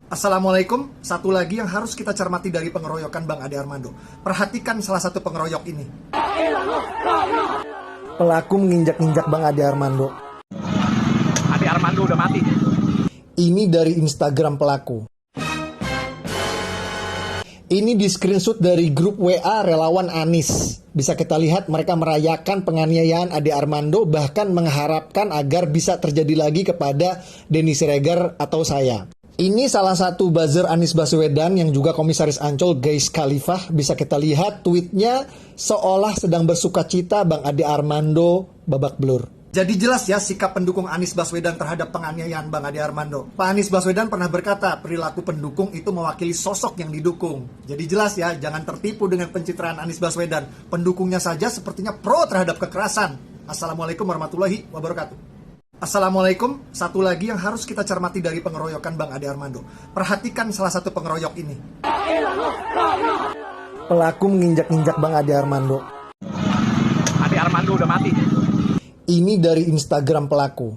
Assalamualaikum, satu lagi yang harus kita cermati dari pengeroyokan Bang Ade Armando. Perhatikan salah satu pengeroyok ini. Pelaku menginjak-injak Bang Ade Armando. Ade Armando udah mati. Ini dari Instagram pelaku. Ini di screenshot dari grup WA relawan Anies. Bisa kita lihat mereka merayakan penganiayaan Ade Armando, bahkan mengharapkan agar bisa terjadi lagi kepada Denny Siregar atau saya. Ini salah satu buzzer Anies Baswedan yang juga komisaris Ancol, Gais Khalifah. Bisa kita lihat tweetnya seolah sedang bersukacita Bang Ade Armando babak belur. Jadi jelas ya sikap pendukung Anies Baswedan terhadap penganiayaan Bang Ade Armando. Pak Anies Baswedan pernah berkata, perilaku pendukung itu mewakili sosok yang didukung. Jadi jelas ya, jangan tertipu dengan pencitraan Anies Baswedan. Pendukungnya saja sepertinya pro terhadap kekerasan. Assalamualaikum warahmatullahi wabarakatuh. Assalamualaikum, satu lagi yang harus kita cermati dari pengeroyokan Bang Ade Armando. Perhatikan salah satu pengeroyok ini. Pelaku menginjak-injak Bang Ade Armando. Ade Armando udah mati. Ini dari Instagram pelaku.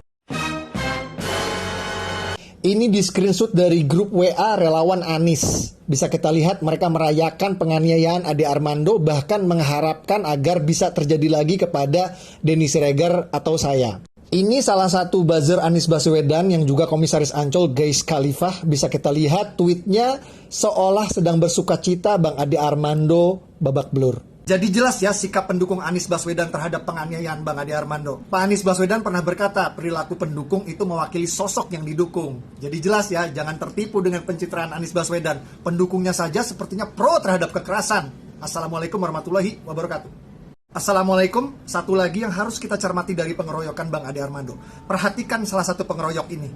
Ini di screenshot dari grup WA relawan Anies. Bisa kita lihat mereka merayakan penganiayaan Ade Armando, bahkan mengharapkan agar bisa terjadi lagi kepada Denny Siregar atau saya. Ini salah satu buzzer Anies Baswedan yang juga komisaris Ancol, Gais Khalifah. Bisa kita lihat tweetnya seolah sedang bersukacita Bang Ade Armando babak belur. Jadi jelas ya sikap pendukung Anies Baswedan terhadap penganiayaan Bang Ade Armando. Pak Anies Baswedan pernah berkata, perilaku pendukung itu mewakili sosok yang didukung. Jadi jelas ya, jangan tertipu dengan pencitraan Anies Baswedan. Pendukungnya saja sepertinya pro terhadap kekerasan. Assalamualaikum warahmatullahi wabarakatuh. Assalamualaikum, satu lagi yang harus kita cermati dari pengeroyokan Bang Ade Armando. Perhatikan salah satu pengeroyok ini.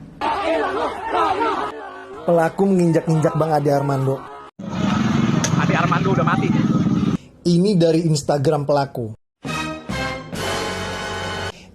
Pelaku menginjak-injak Bang Ade Armando. Ade Armando udah mati. Ini dari Instagram pelaku.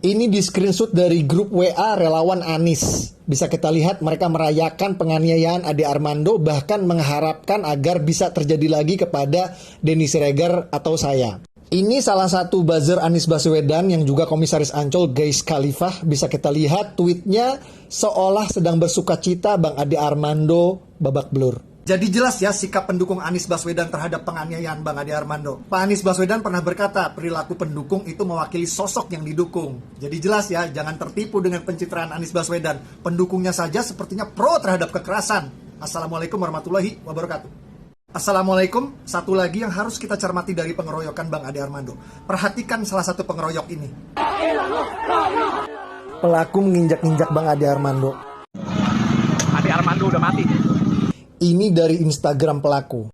Ini di screenshot dari grup WA relawan Anies. Bisa kita lihat mereka merayakan penganiayaan Ade Armando, bahkan mengharapkan agar bisa terjadi lagi kepada Denny Siregar atau saya. Ini salah satu buzzer Anies Baswedan yang juga komisaris Ancol, Gais Khalifah. Bisa kita lihat tweetnya seolah sedang bersukacita Bang Ade Armando babak belur. Jadi jelas ya sikap pendukung Anies Baswedan terhadap penganiayaan Bang Ade Armando. Pak Anies Baswedan pernah berkata, perilaku pendukung itu mewakili sosok yang didukung. Jadi jelas ya, jangan tertipu dengan pencitraan Anies Baswedan. Pendukungnya saja sepertinya pro terhadap kekerasan. Assalamualaikum warahmatullahi wabarakatuh. Assalamualaikum, satu lagi yang harus kita cermati dari pengeroyokan Bang Ade Armando. Perhatikan salah satu pengeroyok ini. Pelaku menginjak-injak Bang Ade Armando. Ade Armando udah mati. Ini dari Instagram pelaku.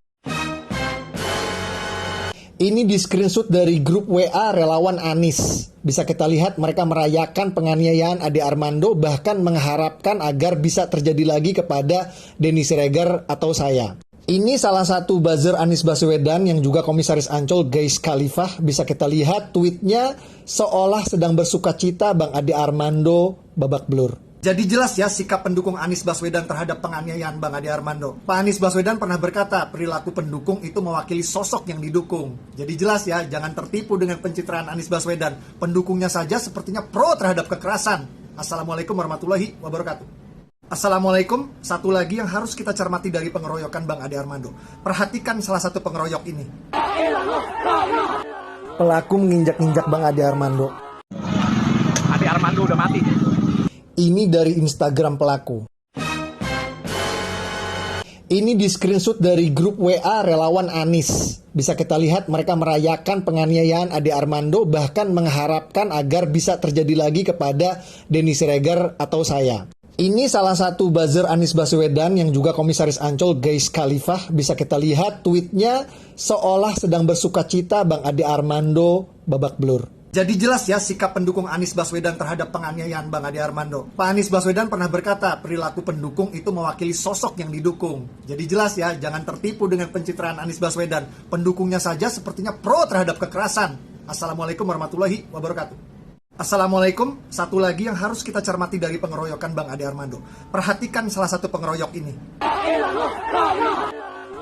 Ini di screenshot dari grup WA relawan Anies. Bisa kita lihat mereka merayakan penganiayaan Ade Armando, bahkan mengharapkan agar bisa terjadi lagi kepada Denny Siregar atau saya. Ini salah satu buzzer Anies Baswedan yang juga komisaris Ancol, Gais Khalifah. Bisa kita lihat tweetnya seolah sedang bersukacita Bang Ade Armando babak belur. Jadi jelas ya sikap pendukung Anies Baswedan terhadap penganiayaan Bang Ade Armando. Pak Anies Baswedan pernah berkata, perilaku pendukung itu mewakili sosok yang didukung. Jadi jelas ya, jangan tertipu dengan pencitraan Anies Baswedan. Pendukungnya saja sepertinya pro terhadap kekerasan. Assalamualaikum warahmatullahi wabarakatuh. Assalamualaikum, satu lagi yang harus kita cermati dari pengeroyokan Bang Ade Armando. Perhatikan salah satu pengeroyok ini. Pelaku menginjak-injak Bang Ade Armando. Ade Armando udah mati. Ini dari Instagram pelaku. Ini di screenshot dari grup WA relawan Anies. Bisa kita lihat mereka merayakan penganiayaan Ade Armando, bahkan mengharapkan agar bisa terjadi lagi kepada Denny Siregar atau saya. Ini salah satu buzzer Anies Baswedan yang juga komisaris Ancol, Gais Khalifah. Bisa kita lihat tweetnya seolah sedang bersukacita Bang Ade Armando babak belur. Jadi jelas ya sikap pendukung Anies Baswedan terhadap penganiayaan Bang Ade Armando. Pak Anies Baswedan pernah berkata, perilaku pendukung itu mewakili sosok yang didukung. Jadi jelas ya, jangan tertipu dengan pencitraan Anies Baswedan. Pendukungnya saja sepertinya pro terhadap kekerasan. Assalamualaikum warahmatullahi wabarakatuh. Assalamualaikum, satu lagi yang harus kita cermati dari pengeroyokan Bang Ade Armando. Perhatikan salah satu pengeroyok ini.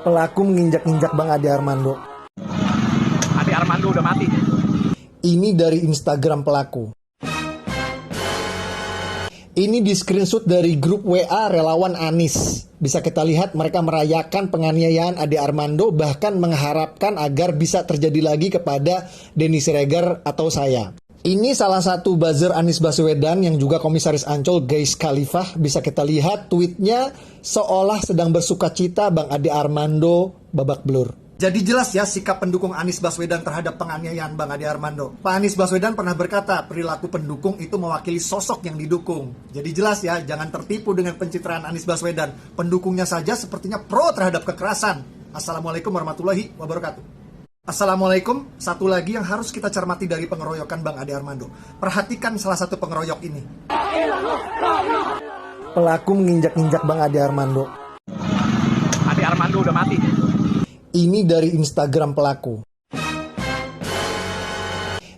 Pelaku menginjak-injak Bang Ade Armando. Ade Armando udah mati. Ini dari Instagram pelaku. Ini di screenshot dari grup WA relawan Anies. Bisa kita lihat mereka merayakan penganiayaan Ade Armando, bahkan mengharapkan agar bisa terjadi lagi kepada Denny Siregar atau saya. Ini salah satu buzzer Anies Baswedan yang juga komisaris Ancol, Gais Khalifah. Bisa kita lihat tweetnya seolah sedang bersukacita Bang Ade Armando babak belur. Jadi jelas ya sikap pendukung Anies Baswedan terhadap penganiayaan Bang Ade Armando. Pak Anies Baswedan pernah berkata, perilaku pendukung itu mewakili sosok yang didukung. Jadi jelas ya, jangan tertipu dengan pencitraan Anies Baswedan. Pendukungnya saja sepertinya pro terhadap kekerasan. Assalamualaikum warahmatullahi wabarakatuh. Assalamualaikum, satu lagi yang harus kita cermati dari pengeroyokan Bang Ade Armando. Perhatikan salah satu pengeroyok ini. Pelaku menginjak-injak Bang Ade Armando. Ade Armando udah mati. Ini dari Instagram pelaku.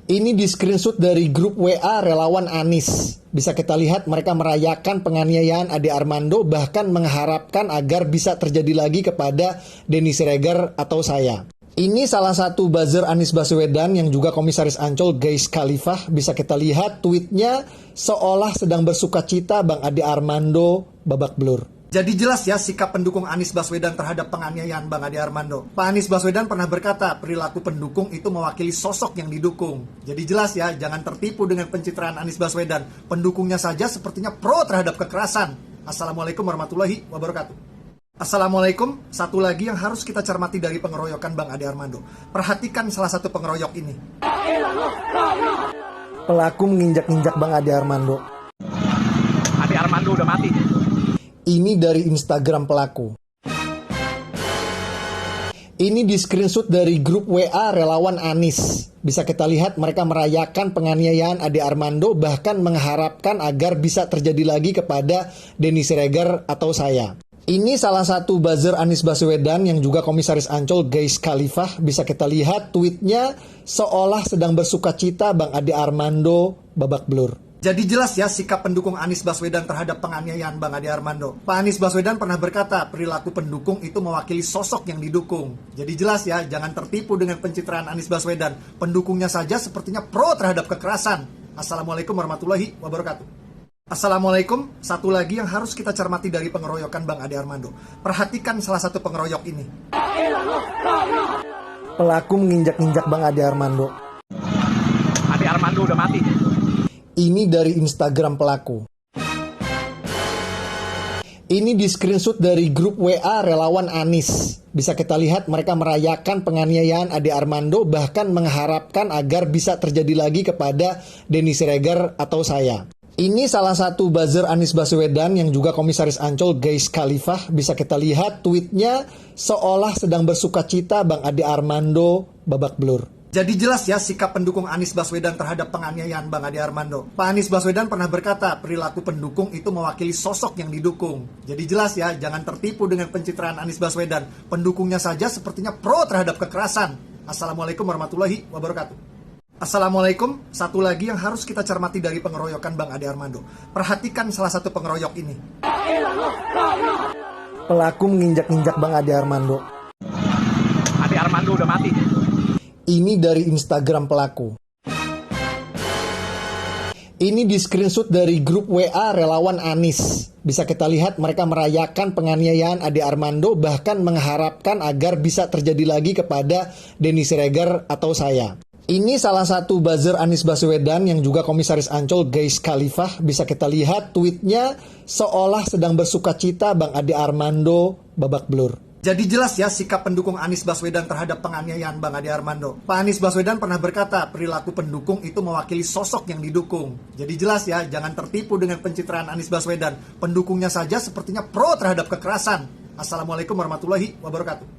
Ini di screenshot dari grup WA relawan Anies. Bisa kita lihat mereka merayakan penganiayaan Ade Armando, bahkan mengharapkan agar bisa terjadi lagi kepada Denny Siregar atau saya. Ini salah satu buzzer Anies Baswedan yang juga komisaris Ancol, Gais Khalifah. Bisa kita lihat tweetnya seolah sedang bersukacita Bang Ade Armando babak belur. Jadi jelas ya sikap pendukung Anies Baswedan terhadap penganiayaan Bang Ade Armando. Pak Anies Baswedan pernah berkata, perilaku pendukung itu mewakili sosok yang didukung. Jadi jelas ya, jangan tertipu dengan pencitraan Anies Baswedan. Pendukungnya saja sepertinya pro terhadap kekerasan. Assalamualaikum warahmatullahi wabarakatuh. Assalamualaikum, satu lagi yang harus kita cermati dari pengeroyokan Bang Ade Armando. Perhatikan salah satu pengeroyok ini. Pelaku menginjak-injak Bang Ade Armando. Ade Armando udah mati. Ini dari Instagram pelaku. Ini di screenshot dari grup WA relawan Anies. Bisa kita lihat mereka merayakan penganiayaan Ade Armando, bahkan mengharapkan agar bisa terjadi lagi kepada Denny Siregar atau saya. Ini salah satu buzzer Anies Baswedan yang juga komisaris Ancol, Gais Khalifah. Bisa kita lihat tweetnya seolah sedang bersukacita Bang Ade Armando babak belur. Jadi jelas ya sikap pendukung Anies Baswedan terhadap penganiayaan Bang Ade Armando. Pak Anies Baswedan pernah berkata, perilaku pendukung itu mewakili sosok yang didukung. Jadi jelas ya, jangan tertipu dengan pencitraan Anies Baswedan. Pendukungnya saja sepertinya pro terhadap kekerasan. Assalamualaikum warahmatullahi wabarakatuh. Assalamualaikum, satu lagi yang harus kita cermati dari pengeroyokan Bang Ade Armando. Perhatikan salah satu pengeroyok ini. Pelaku menginjak-injak Bang Ade Armando. Ade Armando udah mati. Ini dari Instagram pelaku. Ini di screenshot dari grup WA relawan Anies. Bisa kita lihat mereka merayakan penganiayaan Ade Armando, bahkan mengharapkan agar bisa terjadi lagi kepada Denny Siregar atau saya. Ini salah satu buzzer Anies Baswedan yang juga komisaris Ancol, Gais Khalifah. Bisa kita lihat tweetnya seolah sedang bersukacita Bang Ade Armando babak belur. Jadi jelas ya sikap pendukung Anies Baswedan terhadap penganiayaan Bang Ade Armando. Pak Anies Baswedan pernah berkata, perilaku pendukung itu mewakili sosok yang didukung. Jadi jelas ya, jangan tertipu dengan pencitraan Anies Baswedan. Pendukungnya saja sepertinya pro terhadap kekerasan. Assalamualaikum warahmatullahi wabarakatuh. Assalamualaikum, satu lagi yang harus kita cermati dari pengeroyokan Bang Ade Armando. Perhatikan salah satu pengeroyok ini. Pelaku menginjak-injak Bang Ade Armando. Ade Armando udah mati. Ini dari Instagram pelaku. Ini di screenshot dari grup WA relawan Anies. Bisa kita lihat mereka merayakan penganiayaan Ade Armando, bahkan mengharapkan agar bisa terjadi lagi kepada Denny Siregar atau saya. Ini salah satu buzzer Anies Baswedan yang juga komisaris Ancol, Gais Khalifah. Bisa kita lihat tweetnya seolah sedang bersukacita Bang Ade Armando babak belur. Jadi jelas ya sikap pendukung Anies Baswedan terhadap penganiayaan Bang Ade Armando. Pak Anies Baswedan pernah berkata, perilaku pendukung itu mewakili sosok yang didukung. Jadi jelas ya, jangan tertipu dengan pencitraan Anies Baswedan. Pendukungnya saja sepertinya pro terhadap kekerasan. Assalamualaikum warahmatullahi wabarakatuh.